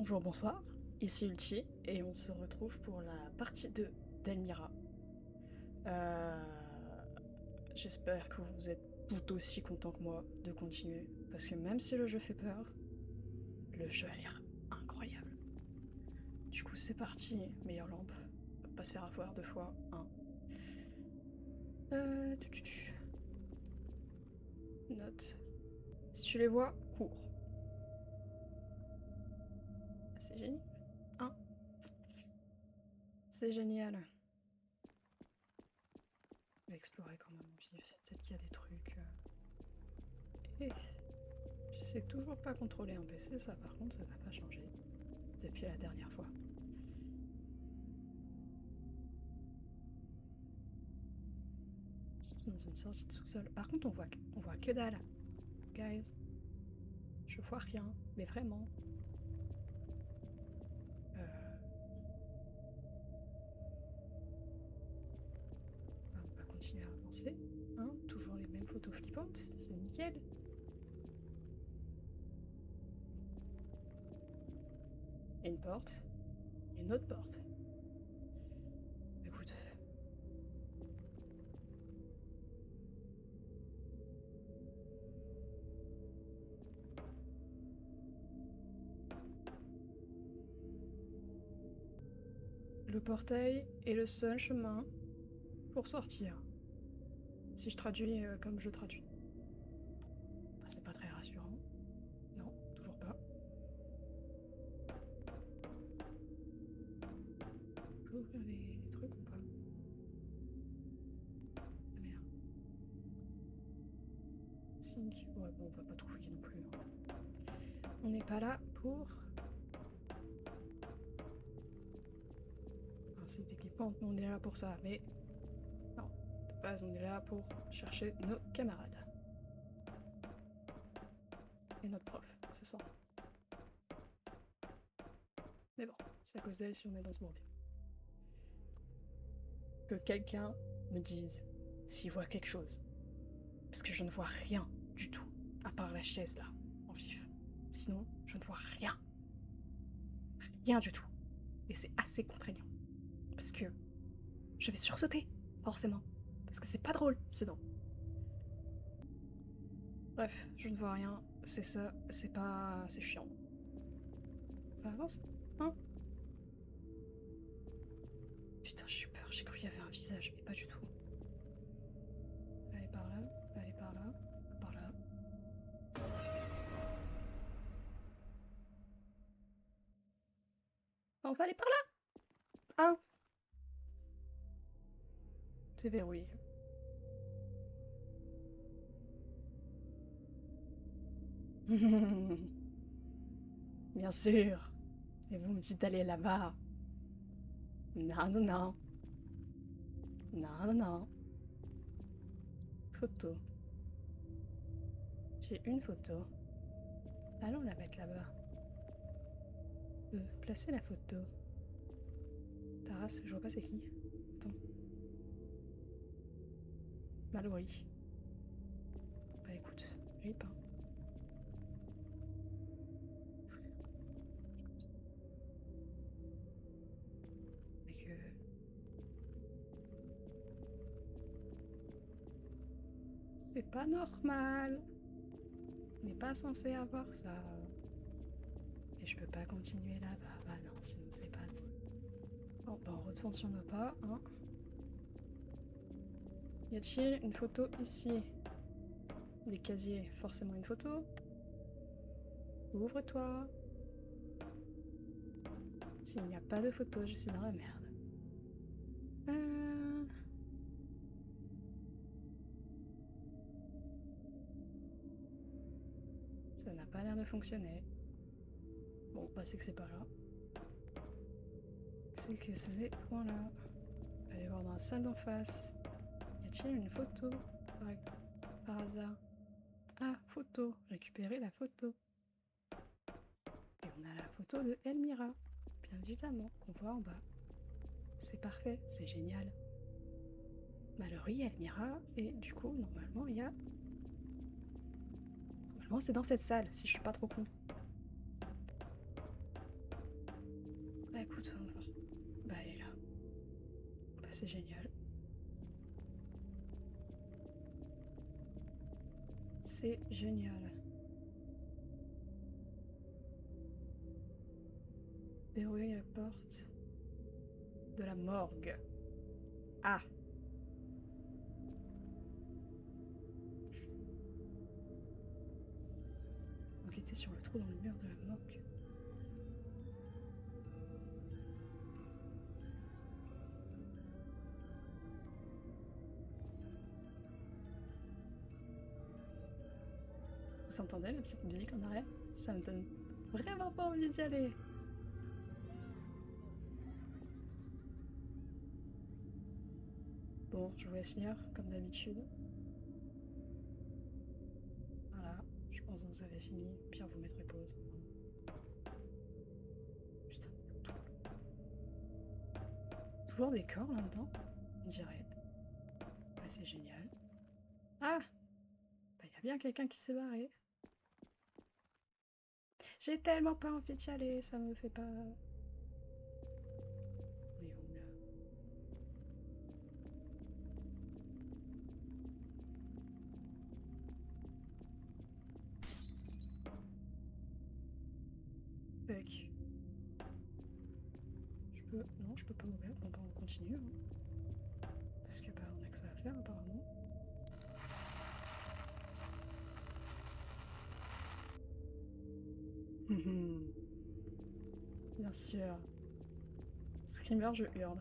Bonjour, bonsoir, ici Ulti, et on se retrouve pour la partie 2 d'Elmira. Euh, J'espère que vous êtes tout aussi content que moi de continuer, parce que même si le jeu fait peur, le jeu a l'air incroyable. Du coup, c'est parti, meilleure lampe, pas se faire avoir deux fois, hein. Note. Si tu les vois, cours. C'est génial, hein. C'est génial. On va explorer quand même, peut-être qu'il y a des trucs... Et je sais toujours pas contrôler un PC, ça par contre ça n'a pas changé depuis la dernière fois. C'est dans une sorte de sous-sol. Par contre on voit que dalle. Guys, je vois rien, mais vraiment. Euh, on va continuer à avancer. Hein, toujours les mêmes photos flippantes, c'est nickel. Et une porte, et une autre porte. Écoute. Le portail est le seul chemin pour sortir. Si je traduis comme je traduis. Bah, c'est pas très rassurant. Non, toujours pas. On peut ouvrir les trucs ou pas? Ah merde. Sync. Ouais, bon, on va pas tout fouiller non plus. Hein. On n'est pas là pour... Enfin, c'est techniquement, on est là pour ça, mais... Non, de base, on est là pour chercher nos camarades. Et notre prof, ce soir. Mais bon, c'est à cause d'elle si on est dans ce bourbier. Que quelqu'un me dise s'il voit quelque chose. Parce que je ne vois rien du tout, à part la chaise là, en vif. Sinon, je ne vois rien. Rien du tout. Et c'est assez contraignant. Parce que je vais sursauter, forcément. Parce que c'est pas drôle, sinon. Bref, je ne vois rien. C'est ça, c'est pas... c'est chiant. Enfin, avance, hein. Putain, j'ai eu peur, j'ai cru qu'il y avait un visage, mais pas du tout. Allez par là, allez par là, par là. On va aller par là. Hein. C'est verrouillé. Bien sûr. Et vous me dites d'aller là-bas. Non, non, non. Non, non, non. Photo. J'ai une photo. Allons la mettre là-bas. Placer la photo. Taras, je vois pas c'est qui. Attends. Mallory. Bah écoute, j'ai pas. Et que... C'est pas normal. On n'est pas censé avoir ça. Et je peux pas continuer là-bas. Bah non, sinon c'est pas drôle. Bon, bah on retourne sur nos pas, hein. Y a-t-il une photo ici? Les casiers, forcément une photo. Ouvre-toi. S'il n'y a pas de photo, je suis dans la merde. Ça n'a pas l'air de fonctionner. Bon, bah c'est que c'est pas là. C'est que c'est point-là. Allez voir dans la salle d'en face. Y a-t-il une photo par hasard? Ah, photo. Récupérer la photo. Et on a la photo de Elmira. Bien évidemment, qu'on voit en bas. C'est parfait, c'est génial. Mallory, Elmira, et du coup, normalement, il y a... Normalement, c'est dans cette salle, si je suis pas trop con. écoute, on va voir. Bah elle est là. Bah c'est génial. C'est génial. Verrouiller la porte de la morgue. Ah! Enquêter sur le trou dans le mur de la morgue. Vous entendez la petite musique en arrière? Ça me donne vraiment pas envie d'y aller. Bon, je vous laisse lire, comme d'habitude. Voilà, je pense que vous avez fini. Pire, vous mettrez pause. Putain, toujours des corps là-dedans, on dirait. Bah, c'est génial. Ah! Bah, y a bien quelqu'un qui s'est barré. J'ai tellement pas envie d'y aller, ça me fait pas... On est où, là? Fuck. Je peux... Non, je peux pas ouvrir. Bon, bah, on continue. Hein. Parce que, bah, on a que ça à faire, apparemment. Bien sûr. Screamer, je hurle.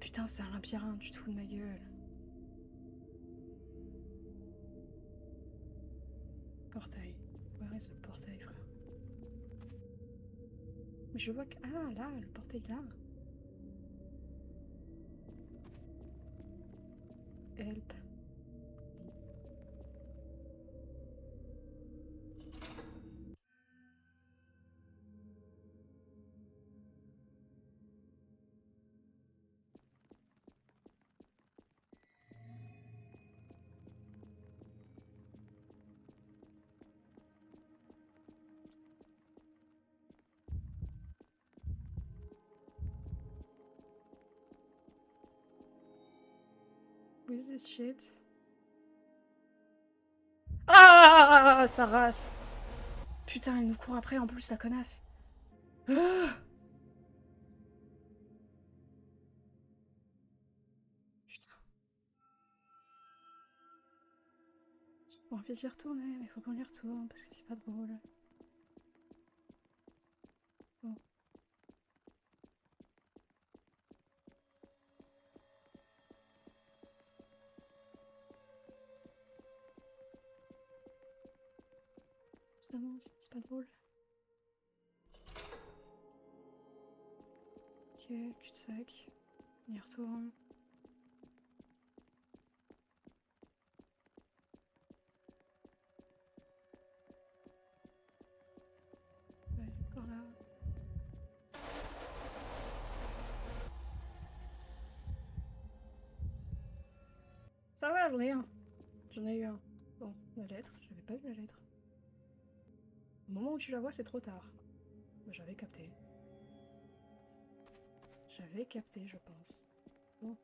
Putain, c'est un labyrinthe, tu te fous de ma gueule. Portail. Where is the portail, frère? Mais je vois que... Ah, là, le portail, là. Help. With this shit. Ah, sa race. Putain, elle nous court après en plus, la connasse. Ah. Putain. J'ai pas envie d'y retourner, mais faut qu'on y retourne parce que c'est pas drôle. Bon. Évidemment, c'est pas drôle. Ok, cul-de-sac. On y retourne. Ouais, par là. Ça va, j'en ai un. J'en ai eu un. Bon, la lettre, j'avais pas vu la lettre. Au moment où tu la vois, c'est trop tard. Bah, j'avais capté. J'avais capté, je pense. Bon.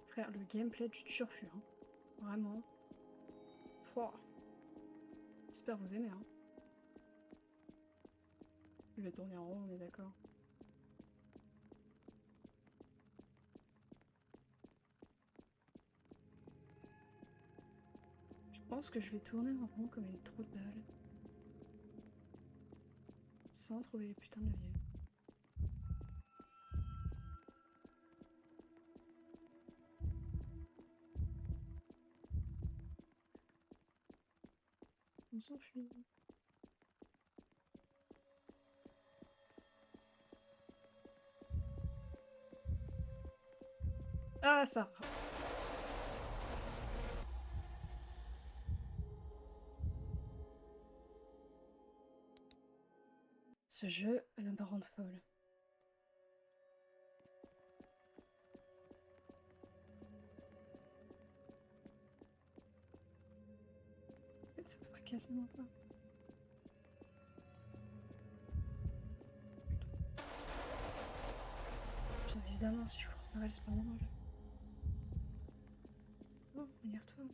Frère, le gameplay du turfu, hein. Vraiment. Fouah. J'espère vous aimez, hein. Je vais tourner en rond, on est d'accord. Je pense que je vais tourner en rond comme une trou de balle. Sans trouver les putains de leviers. On s'enfuit. Ah, ça. Ce jeu elle me rend folle. Ça se voit quasiment pas. Bien évidemment, si je cours vers elle, c'est pas normal. Oh, regarde-toi.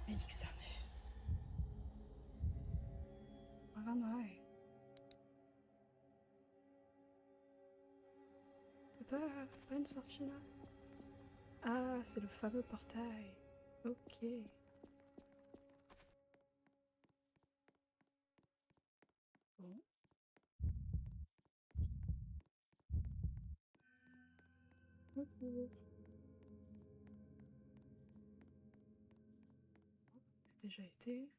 Mais nique sa mère. Vraiment, ouais. Pas une sortie là. Ah, c'est le fameux portail. Ok. Bon. Bonjour. On a déjà été.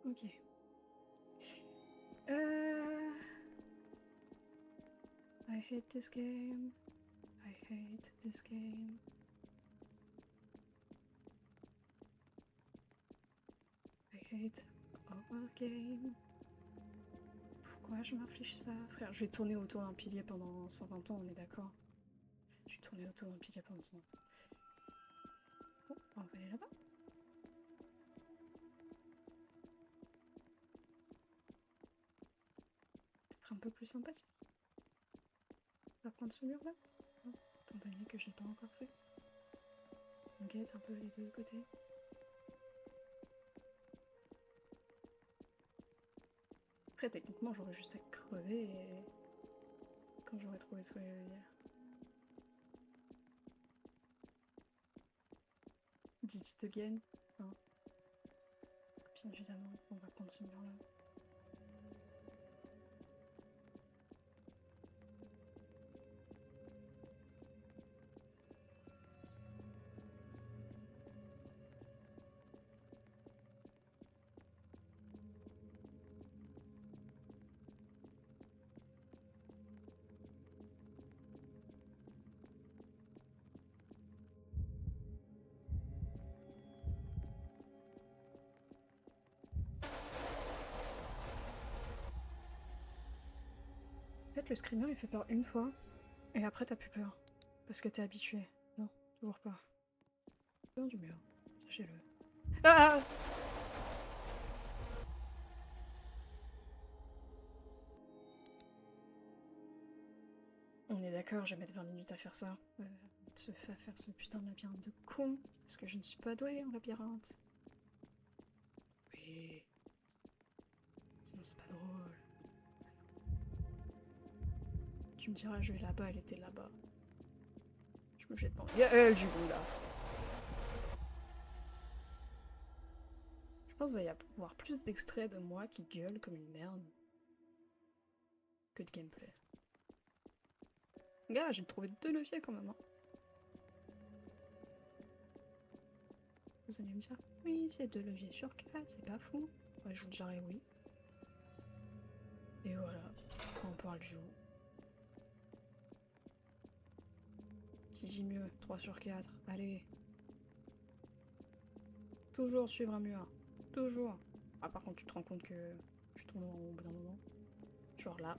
Ok. I hate this game. I hate this game. I hate our game. Pourquoi je m'inflige ça, frère? J'ai tourné autour d'un pilier pendant 120 ans, on est d'accord? J'ai tourné autour d'un pilier pendant 120 ans. Bon, on va aller là-bas. Peut-être un peu plus sympathique. On va prendre ce mur-là, étant donné que je l'ai pas encore fait. On guette un peu les deux côtés. Après, techniquement, j'aurais juste à crever et... quand j'aurais trouvé tous les leviers. Did it again, hein. Bien évidemment, on va prendre ce mur-là. En fait, le screamer il fait peur une fois, et après t'as plus peur. Parce que t'es habitué. Non, toujours pas. Peur du mur, sachez-le. Ah! On est d'accord, je vais mettre 20 minutes à faire ça. À faire ce putain de labyrinthe de con. Parce que je ne suis pas douée en labyrinthe. Oui. Sinon c'est pas drôle. Tu me diras, je vais là-bas, elle était là-bas. Je me jette dans elle du coup là. Je pense qu'il va y avoir plus d'extraits de moi qui gueule comme une merde que de gameplay. Gars, j'ai trouvé 2 leviers quand même. Hein. Vous allez me dire, oui, c'est 2 leviers sur 4, c'est pas fou. Ouais, je vous dirais oui. Et voilà, quand on parle du jour. Qui dit mieux, 3 sur 4, allez. Toujours suivre un mur. Toujours. Ah, par contre, tu te rends compte que je tourne en rond au bout d'un moment. Genre là.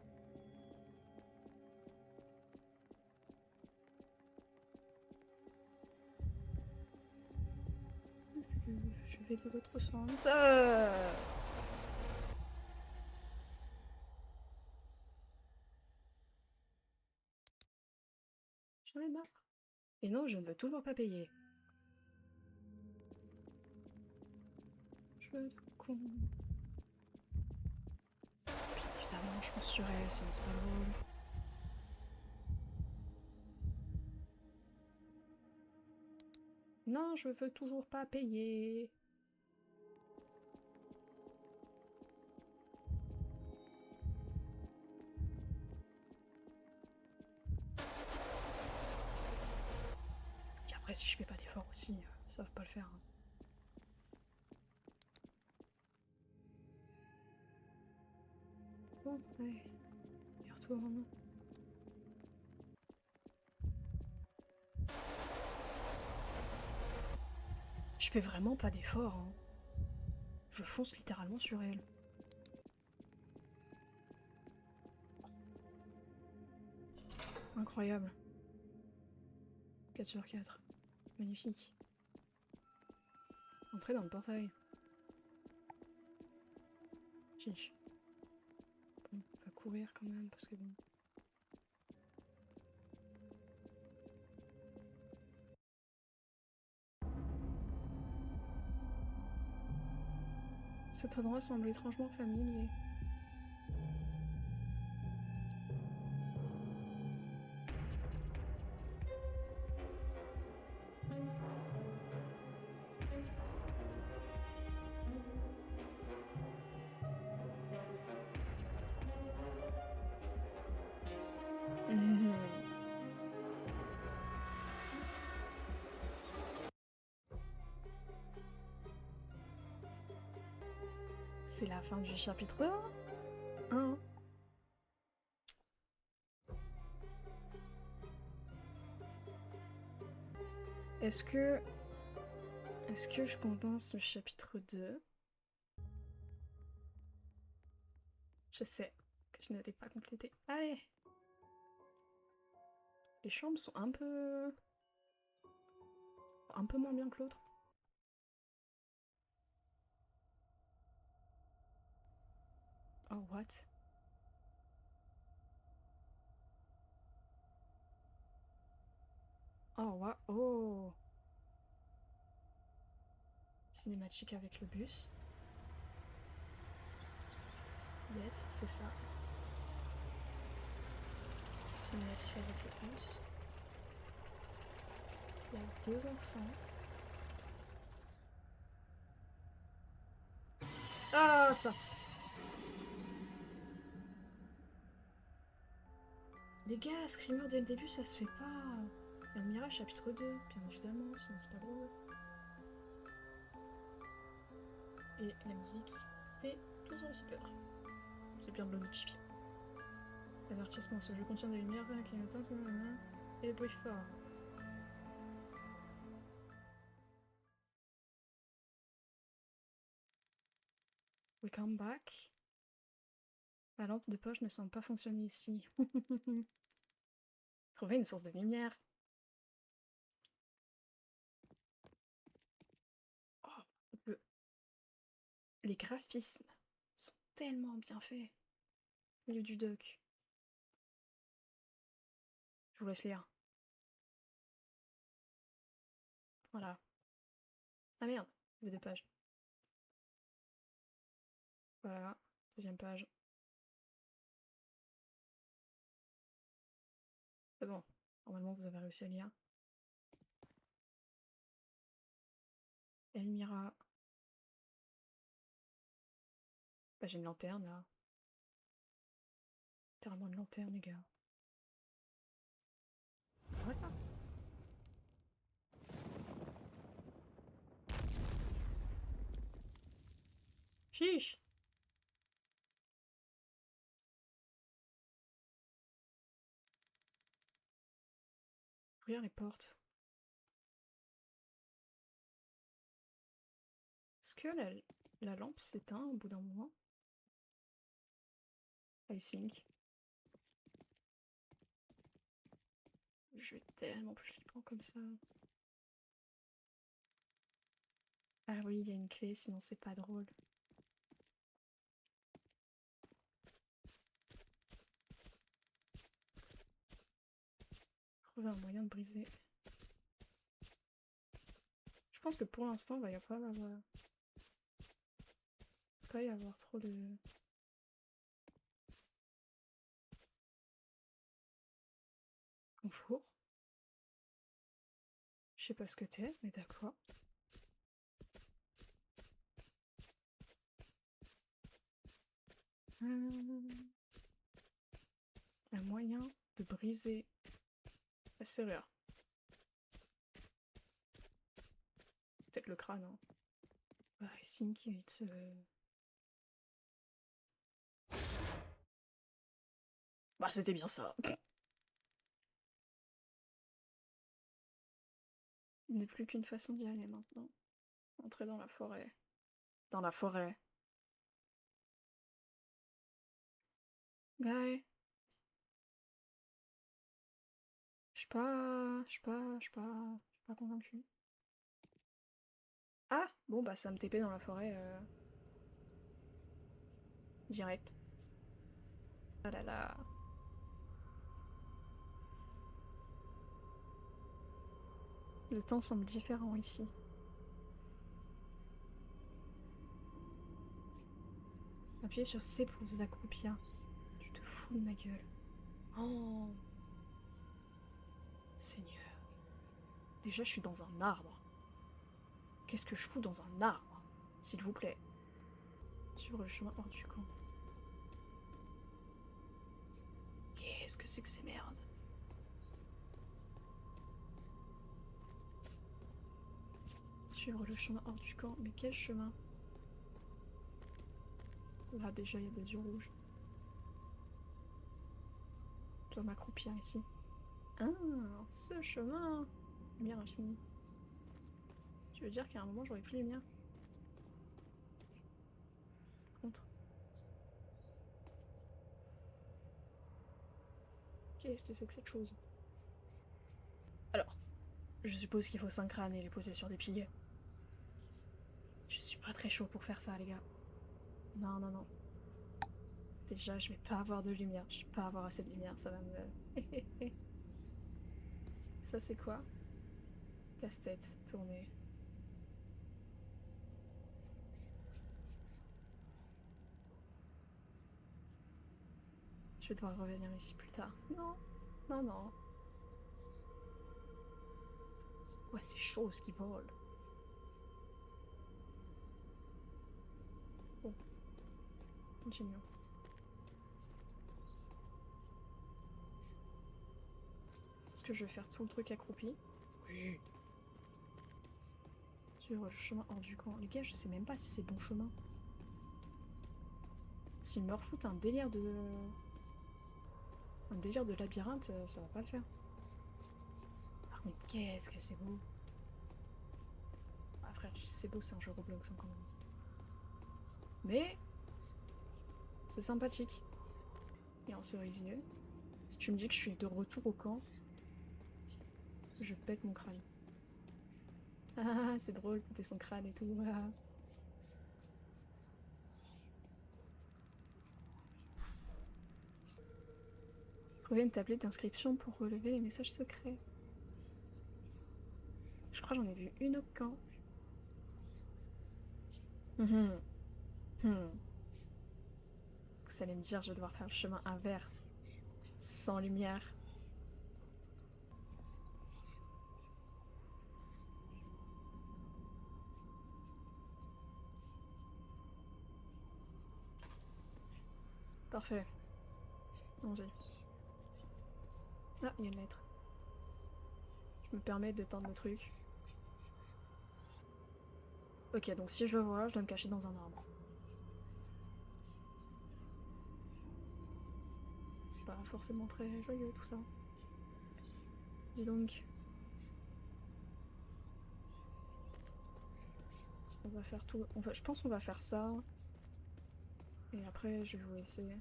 Je vais de l'autre sens. J'en ai marre. Et non, je ne veux toujours pas payer. Jeu de con. Évidemment, je pense sur elle, sinon c'est pas drôle. Non, je veux toujours pas payer. si je fais pas d'effort aussi, ça va pas le faire. Hein. Bon, allez, y retourne. Je fais vraiment pas d'effort. Hein. Je fonce littéralement sur elle. Incroyable. 4 sur 4. Magnifique. Entrer dans le portail. Chiche. Bon, on va courir quand même parce que bon. Cet endroit semble étrangement familier. C'est la fin du chapitre 1. Est-ce que je commence le chapitre 2? Je sais que je n'allais pas compléter. Allez! Les chambres sont un peu moins bien que l'autre. Oh, what? Oh, what? Oh! Cinématique avec le bus. Yes, c'est ça. C'est cinématique avec le bus. Il y a 2 enfants. Ah, ça! Les gars, Screamer dès le début, ça se fait pas. Elmira, chapitre 2, bien évidemment, sinon c'est pas drôle. Et la musique fait toujours aussi peur. C'est bien de le notifier. Avertissement, ce jeu contient des lumières clignotantes et des bruits forts. We come back. La lampe de poche ne semble pas fonctionner ici. Trouver une source de lumière. Oh, les graphismes sont tellement bien faits. Au milieu du doc. Je vous laisse lire. Voilà. Ah merde, il y avait 2 pages. Voilà, 2e page. C'est bon, normalement vous avez réussi à lire. Elmira. Bah j'ai une lanterne là. Littéralement une lanterne les gars. Voilà. Chiche. Ouvrir les portes. Est-ce que la lampe s'éteint au bout d'un moment? I think. Je vais tellement plus flippant comme ça. Ah oui, il y a une clé, sinon c'est pas drôle. Trouver un moyen de briser. Je pense que pour l'instant, il va pas y avoir trop de... Bonjour. Je sais pas ce que t'es, mais d'accord. Un moyen de briser la serrure. peut-être le crâne. Hein. I think it's... Bah, c'était bien ça. Il n'est plus qu'une façon d'y aller maintenant. Entrer dans la forêt. Dans la forêt. Guy. Je suis pas convaincue. Ah! Bon, bah, ça me TP dans la forêt, direct. Ah là là. Le temps semble différent ici. Appuyez sur C pour vous accroupir. Tu te fous de ma gueule. Oh! Seigneur. Déjà, je suis dans un arbre. Qu'est-ce que je fous dans un arbre? S'il vous plaît. Suivre le chemin hors du camp. Qu'est-ce que c'est que ces merdes? Suivre le chemin hors du camp. Mais quel chemin? Là, déjà, il y a des yeux rouges. Je dois m'accroupir ici. Ah, ce chemin! Lumière infinie. Tu veux dire qu'à un moment, j'aurai plus lumière? Contre. Qu'est-ce que c'est que cette chose? Alors, je suppose qu'il faut 5 crânes et les poser sur des piliers. Je suis pas très chaud pour faire ça, les gars. Non, non, non. Déjà, je vais pas avoir de lumière. Je vais pas avoir assez de lumière, ça va me... Ça, c'est quoi? Casse-tête, tourner. Je vais devoir revenir ici plus tard. Non, non, non. C'est quoi ces choses qui volent? Bon, continuons. Est-ce que je vais faire tout le truc accroupi? Oui. Sur le chemin hors du camp. Les gars, je sais même pas si c'est bon chemin. S'ils me refoutent un délire de... Un délire de labyrinthe, ça va pas le faire. Par contre, qu'est-ce que c'est beau. Ah frère, c'est beau, c'est un jeu Roblox hein, quand même. Mais... c'est sympathique. Et en cerisier. Si tu me dis que je suis de retour au camp, je pète mon crâne. Ah, c'est drôle, péter son crâne et tout. Ah. Trouver une tablette d'inscription pour relever les messages secrets. Je crois que j'en ai vu une au camp. Vous allez me dire, je vais devoir faire le chemin inverse. Sans lumière. Parfait. Allons-y. Ah, il y a une lettre. Je me permets d'éteindre le truc. Ok, donc si je le vois, je dois me cacher dans un arbre. C'est pas forcément très joyeux tout ça. Dis donc. On va faire tout. Je pense qu'on va faire ça. Et après, je vais vous laisser.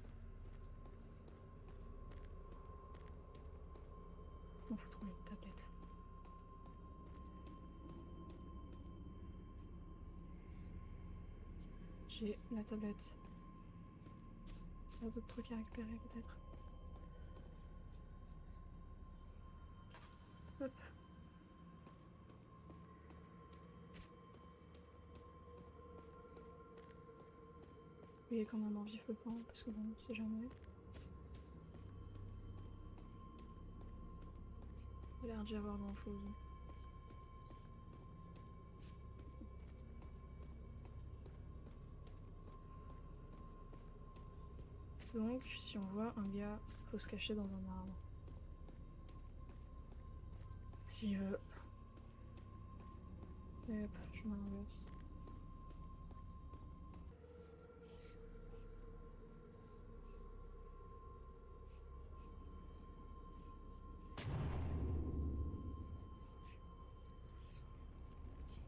Il faut trouver une tablette. J'ai la tablette. Il y a d'autres trucs à récupérer peut-être. Hop. Il est quand même en vif le camp, parce que bon, on sait jamais. Il a l'air d'y avoir grand chose. Donc, si on voit un gars, faut se cacher dans un arbre. S'il veut. Et hop, je m'inverse.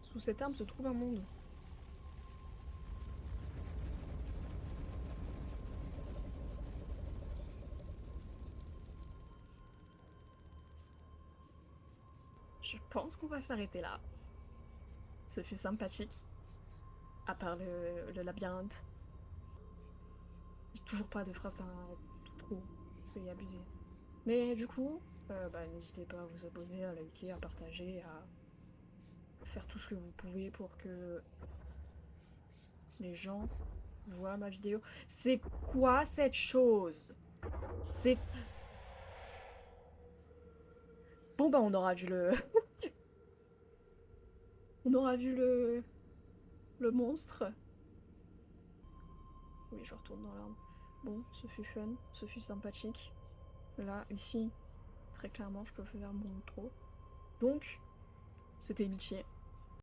Sous cette arme se trouve un monde. Je pense qu'on va s'arrêter là. Ce fut sympathique. À part le labyrinthe. J'ai toujours pas de phrase d'un trop. C'est abusé. Mais du coup, n'hésitez pas à vous abonner, à liker, à partager, à faire tout ce que vous pouvez pour que les gens voient ma vidéo. C'est quoi cette chose? C'est... Bon bah on aura vu le... on aura vu le monstre. Oui, je retourne dans l'arbre. Bon, ce fut fun, ce fut sympathique. Là, ici, très clairement, je peux faire mon trop. Donc, c'était Michi.